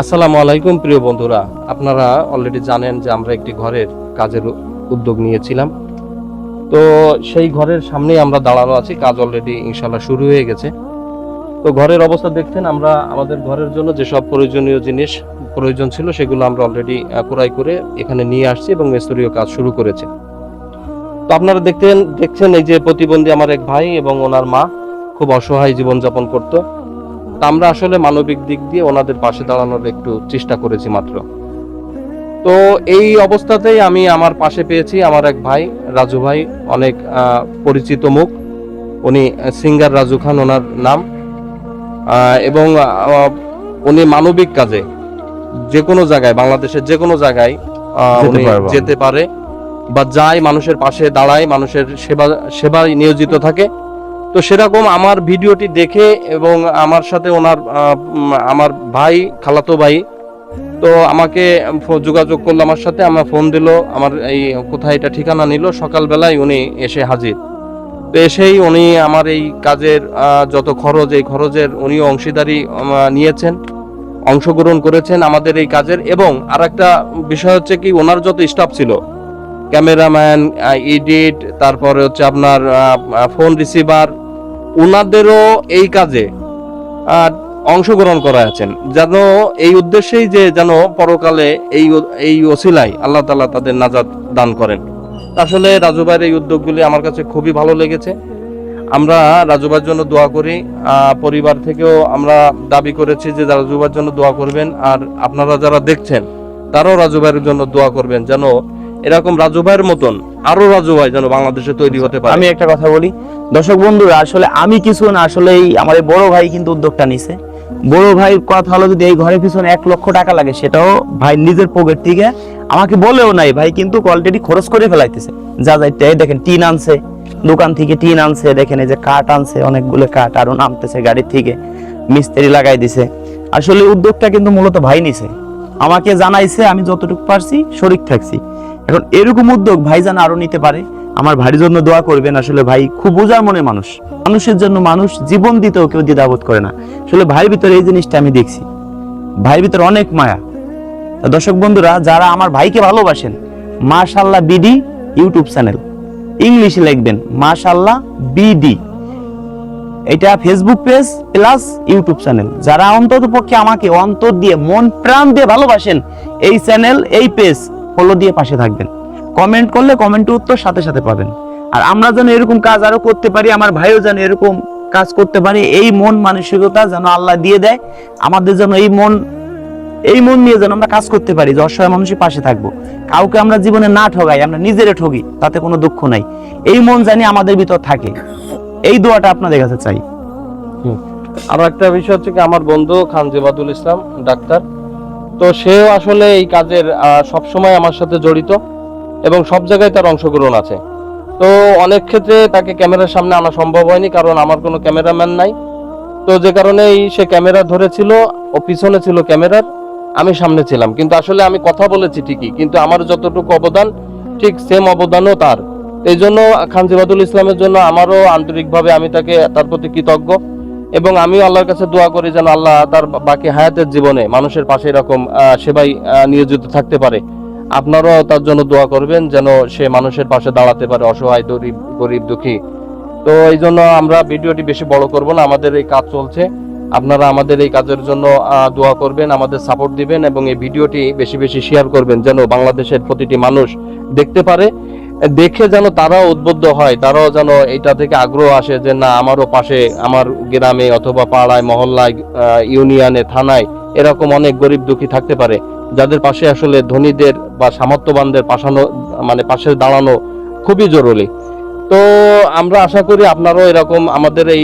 আসসালামু আলাইকুম প্রিয় বন্ধুরা, আপনারা অলরেডি জানেন যে আমরা একটি ঘরের কাজের উদ্যোগ নিয়েছিলাম। তো সেই ঘরের সামনেই আমরা দাঁড়ানো আছি, কাজ অলরেডি ইনশাল্লাহ শুরু হয়ে গেছে। তো ঘরের অবস্থা দেখছেন, আমরা আমাদের ঘরের জন্য যেসব প্রয়োজনীয় জিনিস প্রয়োজন ছিল সেগুলো আমরা অলরেডি ক্রয় করে এখানে নিয়ে আসছি এবং মিস্ত্রিও কাজ শুরু করেছে। তো আপনারা দেখছেন এই যে প্রতিবন্ধী আমার এক ভাই এবং ওনার মা খুব অসহায় জীবনযাপন করতো। আমরা আসলে মানবিক দিক দিয়ে ওনাদের পাশে দাঁড়ানোর একটু চেষ্টা করেছি মাত্র। তো এই অবস্থাতেই আমি আমার পাশে পেয়েছি আমার এক ভাই, রাজু ভাই, অনেক পরিচিত মুখ। উনি সিঙ্গার রাজু খান ওনার নাম, এবং উনি মানবিক কাজে যে কোনো জায়গায়, বাংলাদেশের যে কোনো জায়গায় উনি যেতে পারে বা যায়, মানুষের পাশে দাঁড়ায়, মানুষের সেবায় নিয়োজিত থাকে। তো সেরকম আমার ভিডিওটি দেখে এবং আমার সাথে ওনার আমার ভাই, খালাতো ভাই, তো আমাকে যোগাযোগ করলো আমার সাথে, আমার ফোন দিল, আমার এই কোথায় এটা ঠিকানা নিল, সকালবেলায় উনি এসে হাজির। তো এসেই উনি আমার এই কাজের যত খরচ, এই খরচের উনিও অংশীদারি নিয়েছেন, অংশগ্রহণ করেছেন আমাদের এই কাজের। এবং আর একটা বিষয় হচ্ছে কি, ওনার যত স্টাফ ছিল, ক্যামেরাম্যান, এডিট, তারপরে হচ্ছে আপনার ফোন রিসিভার, ওনাদেরও এই কাজে অংশগ্রহণ করা আছেন, যেন এই উদ্দেশ্যেই যে যেন পরকালে এই ওসিলায় আল্লাহ তাআলা তাদের নাজাত দান করেন। আসলে রাজু ভাইয়ের এই উদ্যোগগুলি আমার কাছে খুবই ভালো লেগেছে। আমরা রাজু ভাইয়ের জন্য দোয়া করি, পরিবার থেকেও আমরা দাবি করেছি যে রাজু ভাইয়ের জন্য দোয়া করবেন, আর আপনারা যারা দেখছেন তারাও রাজু ভাইয়ের জন্য দোয়া করবেন, যেন এরকম রাজু ভাইয়ের মতন আরো রাজু ভাই যেন বাংলাদেশে তৈরি হতে পারে। আমি একটা কথা বলি দর্শক বন্ধুরা, আসলে আমি কিছু না, আসলে আমার এই বড় ভাই কিন্তু উদ্যোগটা নিছে। বড় ভাইয়ের কথা হলো, যদি এই ঘরের পিছনে 1 লক্ষ টাকা লাগে, সেটাও ভাই নিজের পকেট থেকে আমাকে বলেও নাই, ভাই কিন্তু অলরেডি খরচ করে ফেলাইতেছে। যা যাইতে দেখেন, টিন আনছে দোকান থেকে, টিন আনছে, দেখেন এই যে কাঠ আনছে, অনেকগুলো কাঠ আরো নামতেছে গাড়ি থেকে, মিস্ত্রি লাগাই দিছে। আসলে উদ্যোগটা কিন্তু মূলত ভাই নিছে, আমাকে জানাইছে, আমি যতটুকু পারছি শরিক থাকছি। এখন এরকম উদ্যোগ ভাই যেন আরো নিতে পারে। আমার ভাইয়ের জন্য দোয়া করবেন। আসলে ভাই খুব উজার মনে মানুষ, মানুষের জন্য মানুষ জীবন দিতেও কেউ দ্বিধাবোধ করে না। আসলে ভাইয়ের ভিতরে এই জিনিসটা আমি দেখছি, ভাইয়ের ভিতরে অনেক মায়া। দর্শক বন্ধুরা, যারা আমার ভাইকে ভালোবাসেন, মাশাআল্লাহ বিডি ইউটিউব চ্যানেল, ইংলিশে লিখবেন মাশাআল্লাহ বিডি, এটা Facebook page plus YouTube channel. যারা অন্তত পক্ষে আমাকে অন্তর দিয়ে, মন প্রাণ দিয়ে ভালোবাসেন, এই চ্যানেল, এই পেজ ফলো দিয়ে পাশে থাকবেন। কমেন্ট করলে কমেন্টের উত্তর সাথে সাথে পাবেন। আর আমরা যেন এরকম কাজ আরো করতে পারি, আমার ভাইও যেন এরকম কাজ করতে পারে, এই মন মানসিকতা যেন আল্লাহ দিয়ে দেয় আমাদের, যেন এই মন নিয়ে যেন আমরা কাজ করতে পারি, যে অসহায় মানুষের পাশে থাকবো, কাউকে আমরা জীবনে না ঠগাই, আমরা নিজেরে ঠগি, তাতে কোনো দুঃখ নাই। এই মন জানি আমাদের ভিতর থাকে, এই দোয়াটা আপনাদের কাছে চাই। আর একটা বিষয় হচ্ছে কি, আমার বন্ধু খান জেবাদুল ইসলাম ডাক্তার, তো সেও আসলে এই কাজের সবসময় আমার সাথে জড়িত এবং সব জায়গায় তার অংশগ্রহণ আছে। তো অনেক ক্ষেত্রে তাকে ক্যামেরার সামনে আনা সম্ভব হয়নি, কারণ আমার কোনো ক্যামেরাম্যান নাই। তো যে কারণেই সে ক্যামেরা ধরেছিল, ও পিছনে ছিল ক্যামেরার, আমি সামনে ছিলাম। কিন্তু আসলে আমি কথা বলেছি ঠিকই, কিন্তু আমার যতটুকু অবদান ঠিক সেম অবদানও তার। এই জন্য খান জেবাদুল ইসলামের জন্য আমারও আন্তরিকভাবে আমি তার প্রতি কৃতজ্ঞ, এবং আমি আল্লাহর কাছে দোয়া করি যেন আল্লাহ তার বাকি হায়াতের জীবনে মানুষের পাশে এরকম সেবায় নিয়োজিত থাকতে পারে। আপনারাও তার জন্য দোয়া করবেন যেন সে মানুষের পাশে দাঁড়াতে পারে, অসহায়, গরিব দুঃখী। তো এই জন্য আমরা ভিডিওটি বেশি বড় করব না, আমাদের এই কাজ চলছে, আপনারা আমাদের এই কাজের জন্য দোয়া করবেন, আমাদের সাপোর্ট দিবেন এবং এই ভিডিওটি বেশি বেশি শেয়ার করবেন, যেন বাংলাদেশের প্রতিটি মানুষ দেখতে পারে, দেখে যেন তারাও উদ্বুদ্ধ হয়, তারাও যেন এটা থেকে আগ্রহ আসে যে না, আমারও পাশে, আমার গ্রামে অথবা পাড়ায়, মহল্লায়, ইউনিয়নে, থানায় এরকম অনেক গরিব দুঃখী থাকতে পারে, যাদের পাশে আসলে ধনীদের বা সামর্থ্যবানদের পাশে দাঁড়ানো খুবই জরুরি। তো আমরা আশা করি আপনারাও এরকম আমাদের এই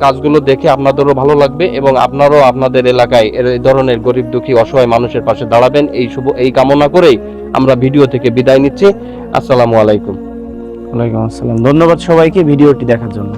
কাজগুলো দেখে আপনাদেরও ভালো লাগবে এবং আপনারাও আপনাদের এলাকায় এই ধরনের গরিব দুঃখী অসহায় মানুষের পাশে দাঁড়াবেন, এই কামনা করেই আমরা ভিডিও থেকে বিদায় নিচ্ছি। আসসালামু আলাইকুম। ওয়ালাইকুম আসসালাম। ধন্যবাদ সবাইকে ভিডিওটি দেখার জন্য।